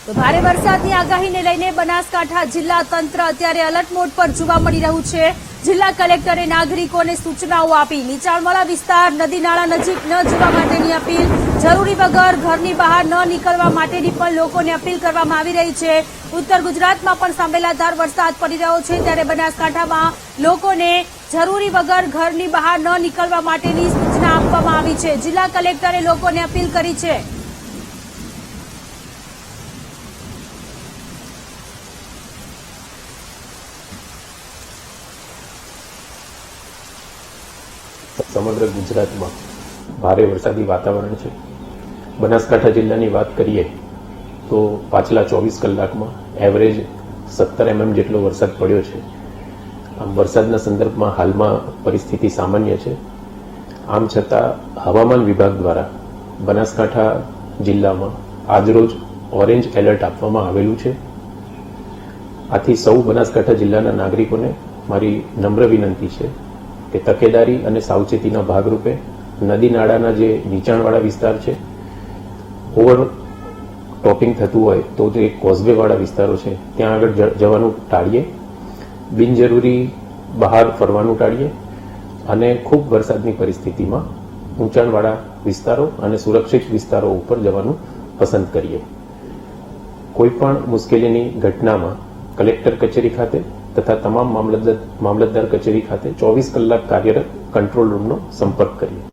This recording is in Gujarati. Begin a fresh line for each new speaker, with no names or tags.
તો ભારે વરસાદની આગાહીને લઈને બનાસકાંઠા જિલ્લા તંત્ર અત્યારે એલર્ટ મોડ પર જોવા મળી રહ્યું છે। જિલ્લા કલેક્ટરે નાગરિકોને સૂચનાઓ આપી નીચાણવાળા વિસ્તાર નદી નાળા નજીક ન જવા માટેની અપીલ, જરૂરી વગર ઘરની બહાર ન નીકળવા માટેની પણ લોકોને અપીલ કરવામાં આવી રહી છે। ઉત્તર ગુજરાતમાં પણ સાંભેલાધાર વરસાદ પડી રહ્યો છે, ત્યારે બનાસકાંઠામાં લોકોને જરૂરી વગર ઘરની બહાર ન નીકળવા માટેની સૂચના આપવામાં આવી છે। જિલ્લા કલેક્ટરે લોકોને અપીલ કરી છે।
સમગ્ર ગુજરાતમાં ભારે વરસાદી વાતાવરણ છે। બનાસકાંઠા જિલ્લાની વાત કરીએ તો પાછલા 24 કલાકમાં એવરેજ 17 mm જેટલો વરસાદ પડ્યો છે। આમ વરસાદના સંદર્ભમાં હાલમાં પરિસ્થિતિ સામાન્ય છે। આમ છતાં હવામાન વિભાગ દ્વારા બનાસકાંઠા જિલ્લામાં આજરોજ ઓરેન્જ એલર્ટ આપવામાં આવેલું છે। આથી સૌ બનાસકાંઠા જિલ્લાના નાગરિકોને મારી નમ્ર વિનંતી છે કે તકેદારી અને સાવચેતીના ભાગરૂપે નદી નાળાના જે નીચાણવાળા વિસ્તાર છે, ઓવર ટોપિંગ થતું હોય તો જે કોઝવે વાળા વિસ્તારો છે ત્યાં આગળ જવાનું ટાળીએ, બિનજરૂરી બહાર ફરવાનું ટાળીએ અને ખૂબ વરસાદની પરિસ્થિતિમાં ઊંચાણવાળા વિસ્તારો અને સુરક્ષિત વિસ્તારો ઉપર જવાનું પસંદ કરીએ। કોઈ પણ મુશ્કેલીની ઘટનામાં કલેક્ટર કચેરી ખાતે તથા તમામ મામલતદાર કચેરી ખાતે 24 કલાક કાર્યરત કંટ્રોલ રૂમનો સંપર્ક કરીએ।